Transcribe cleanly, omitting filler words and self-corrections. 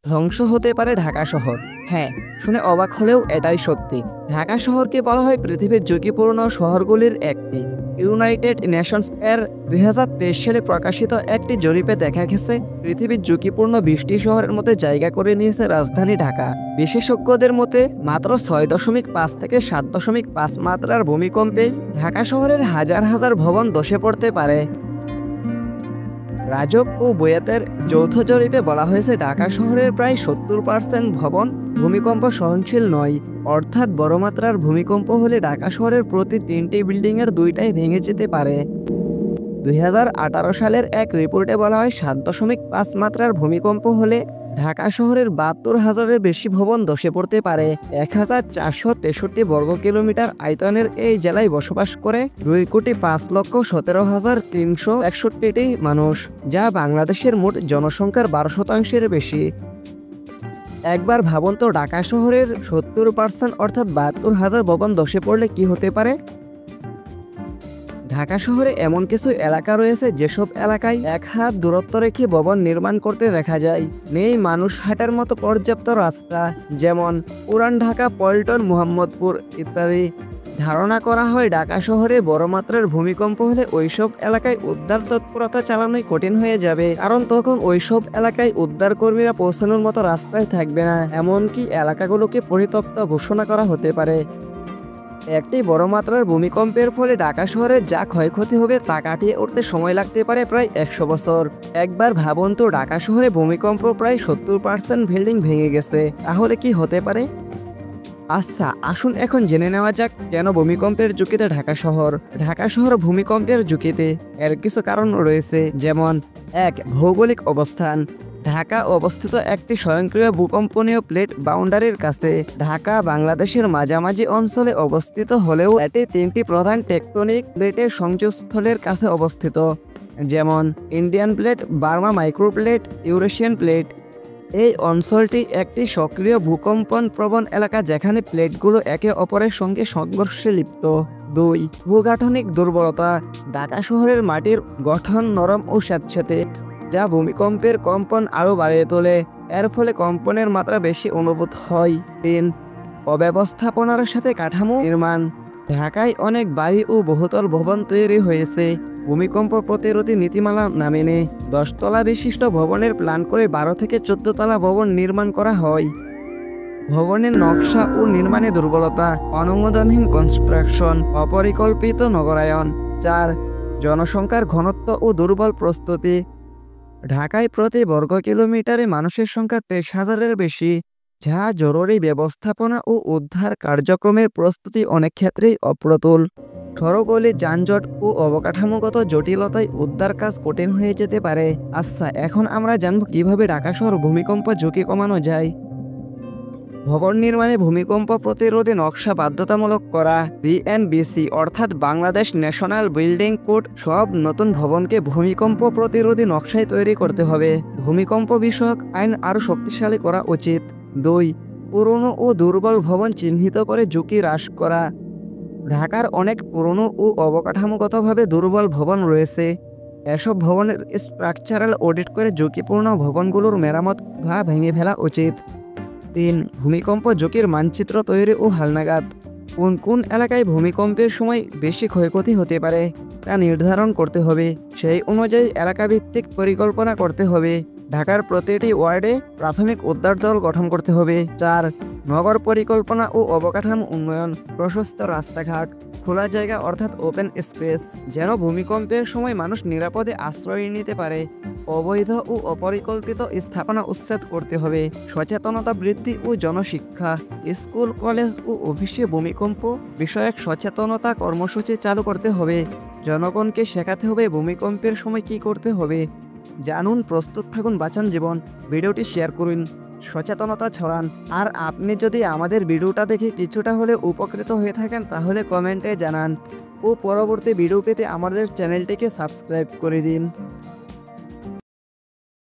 ধ্বংস হতে পারে ঢাকা শহর। হ্যাঁ, শুনে অবাক হলেও এটাই সত্যি। ঢাকা শহরকে বলা হয় পৃথিবীর ঝুঁকিপূর্ণ শহরগুলির একটি। ইউনাইটেড নেশনস এর ২০২৩ সালে প্রকাশিত একটি জরিপে দেখা গেছে পৃথিবীর ঝুঁকিপূর্ণ ২০টি শহরের মধ্যে জায়গা করে নিয়েছে রাজধানী ঢাকা। বিশেষজ্ঞদের মতে মাত্র ৬.৫ থেকে ৭.৫ মাত্রার ভূমিকম্পেই ঢাকা শহরের হাজার হাজার ভবন ধসে পড়তে পারে। রাজক ও বুয়েটের যৌথ জরিপে বলা হয়েছে ঢাকা শহরের প্রায় ৭০% ভবন ভূমিকম্প সহনশীল নয়। অর্থাৎ বড় মাত্রার ভূমিকম্প হলে ঢাকা শহরের প্রতি ৩টি বিল্ডিংয়ের ২টাই ভেঙে যেতে পারে। ২০১৮ সালের এক রিপোর্টে বলা হয় ৭.৫ মাত্রার ভূমিকম্প হলে ঢাকা শহরের ৭২,০০০-এর বেশি ভবন ধসে পড়তে পারে। ১,৪৬৩ বর্গ কিলোমিটার আয়তনের এই জেলায় বসবাস করে ২,৫,১৭,৩৬১টি মানুষ, যা বাংলাদেশের মোট জনসংখ্যার ১২%-এর বেশি। একবার ভাবুন তো, ঢাকা শহরের ৭০% অর্থাৎ ৭২,০০০ ভবন ধসে পড়লে কি হতে পারে। ঢাকা শহরে এমন কিছু এলাকা রয়েছে যেসব এলাকায় এক হাত দূরত্ব রেখে ভবন নির্মাণ করতে দেখা যায়। নেই মানুষ হাঁটার মতো পর্যাপ্ত রাস্তা, যেমন পুরান ঢাকা, পল্টন, মোহাম্মদপুর ইত্যাদি। ধারণা করা হয় ঢাকা শহরে বড় মাত্রার ভূমিকম্প হলে ওইসব এলাকায় উদ্ধার তৎপরতা চালানোই কঠিন হয়ে যাবে, কারণ তখন ওইসব এলাকায় উদ্ধার কর্মীরা পৌঁছানোর মতো রাস্তায় থাকবে না। এমনকি এলাকাগুলোকে পরিত্যক্ত ঘোষণা করা হতে পারে। একটি বড় মাত্রার ভূমিকম্পের ফলে ঢাকা শহরের যা ক্ষয়ক্ষতি হবে তা কাটিয়ে উঠতে সময় লাগতে পারে প্রায় ১০০ বছর। একবার ভাবুন তো, ঢাকা শহরে ভূমিকম্প প্রায় ৭০% বিল্ডিং ভেঙে গেছে, তাহলে কি হতে পারে। আচ্ছা, আসুন এখন জেনে নেওয়া যাক কেন ভূমিকম্পের ঝুঁকিতে ঢাকা শহর। ঢাকা শহর ভূমিকম্পের ঝুঁকিতে এর কিছু কারণ রয়েছে, যেমন ১. ভৌগোলিক অবস্থান। ঢাকা অবস্থিত একটি স্বয়ংক্রিয় ভূকম্পনীয় প্লেট বাউন্ডারির কাছে। ঢাকা বাংলাদেশের মাঝামাঝি অঞ্চলে অবস্থিত হলেও এটি ৩টি প্রধান টেকটনিক প্লেটের সংযোগস্থলের কাছে অবস্থিত, যেমন Indian plate, Burma micro plate, Eurasian plate. এই অঞ্চলটি একটি সক্রিয় ভূকম্পন প্রবণ এলাকা, যেখানে প্লেটগুলো একে অপরের সঙ্গে সংঘর্ষে লিপ্ত। ২. ভূগাঠনিক দুর্বলতা। ঢাকা শহরের মাটির গঠন নরম ও স্যাঁতসেঁতে, যা ভূমিকম্পের কম্পন আরও বাড়িয়ে তোলে। এর ফলে কম্পনের মাত্রা বেশি অনুভূত হয়। ৩. অব্যবস্থাপনার সাথে কাঠামো নির্মাণ। ঢাকায় অনেক বাড়ি ও বহুতল ভবন তৈরি হয়েছে ভূমিকম্প প্রতিরোধী নীতিমালা না মেনে। ১০ তলা বিশিষ্ট ভবনের প্ল্যান করে ১২ থেকে ১৪ তলা ভবন নির্মাণ করা হয়। ভবনের নকশা ও নির্মাণে দুর্বলতা, অনুমোদনহীন কনস্ট্রাকশন, অপরিকল্পিত নগরায়ন। ৪. জনসংখ্যার ঘনত্ব ও দুর্বল প্রস্তুতি। ঢাকায় প্রতি বর্গ কিলোমিটারে মানুষের সংখ্যা ২৩,০০০-এর বেশি, যা জরুরি ব্যবস্থাপনা ও উদ্ধার কার্যক্রমের প্রস্তুতি অনেক ক্ষেত্রেই অপ্রতুল। সড়কগুলি যানজট ও অবকাঠামোগত জটিলতায় উদ্ধার কাজ কঠিন হয়ে যেতে পারে। আচ্ছা, এখন আমরা জানব কিভাবে ঢাকা শহর ভূমিকম্প ঝুঁকি কমানো যায়। ভবন নির্মাণে ভূমিকম্প প্রতিরোধী নকশা বাধ্যতামূলক করা। বিএনবিসি অর্থাৎ বাংলাদেশ ন্যাশনাল বিল্ডিং কোড সব নতুন ভবনকে ভূমিকম্প প্রতিরোধী নকশায় তৈরি করতে হবে। ভূমিকম্প বিষয়ক আইন আরও শক্তিশালী করা উচিত। ২. পুরনো ও দুর্বল ভবন চিহ্নিত করে ঝুঁকি হ্রাস করা। ঢাকার অনেক পুরনো ও অবকাঠামোগতভাবে দুর্বল ভবন রয়েছে। এসব ভবনের স্ট্রাকচারাল অডিট করে ঝুঁকিপূর্ণ ভবনগুলোর মেরামত বা ভেঙে ফেলা উচিত। ৩. ভূমিকম্প ঝুঁকির মানচিত্র তৈরি ও হালনাগাদ। কোন কোন এলাকায় ভূমিকম্পের সময় বেশি ক্ষয়ক্ষতি হতে পারে তা নির্ধারণ করতে হবে। সেই অনুযায়ী এলাকাভিত্তিক পরিকল্পনা করতে হবে। ঢাকার প্রতিটি ওয়ার্ডে প্রাথমিক উদ্ধার দল গঠন করতে হবে। ৪. নগর পরিকল্পনা ও অবকাঠামো উন্নয়ন। প্রশস্ত রাস্তাঘাট, খোলা জায়গা অর্থাৎ ওপেন স্পেস, যেন ভূমিকম্পের সময় মানুষ নিরাপদে আশ্রয় নিতে পারে। অবৈধ ও অপরিকল্পিত স্থাপনা উচ্ছেদ করতে হবে। সচেতনতা বৃদ্ধি ও জনশিক্ষা। স্কুল, কলেজ ও অফিসে ভূমিকম্প বিষয়ক সচেতনতা কর্মসূচি চালু করতে হবে। জনগণকে শেখাতে হবে ভূমিকম্পের সময় কী করতে হবে। জানুন, প্রস্তুত থাকুন, বাঁচান জীবন। ভিডিওটি শেয়ার করুন, সচেতনতা ছড়ান। আর আপনি যদি আমাদের ভিডিওটা দেখে কিছুটা হলে উপকৃত হয়ে থাকেন, তাহলে কমেন্টে জানান ও পরবর্তী ভিডিও পেতে আমাদের চ্যানেলটিকে সাবস্ক্রাইব করে দিন।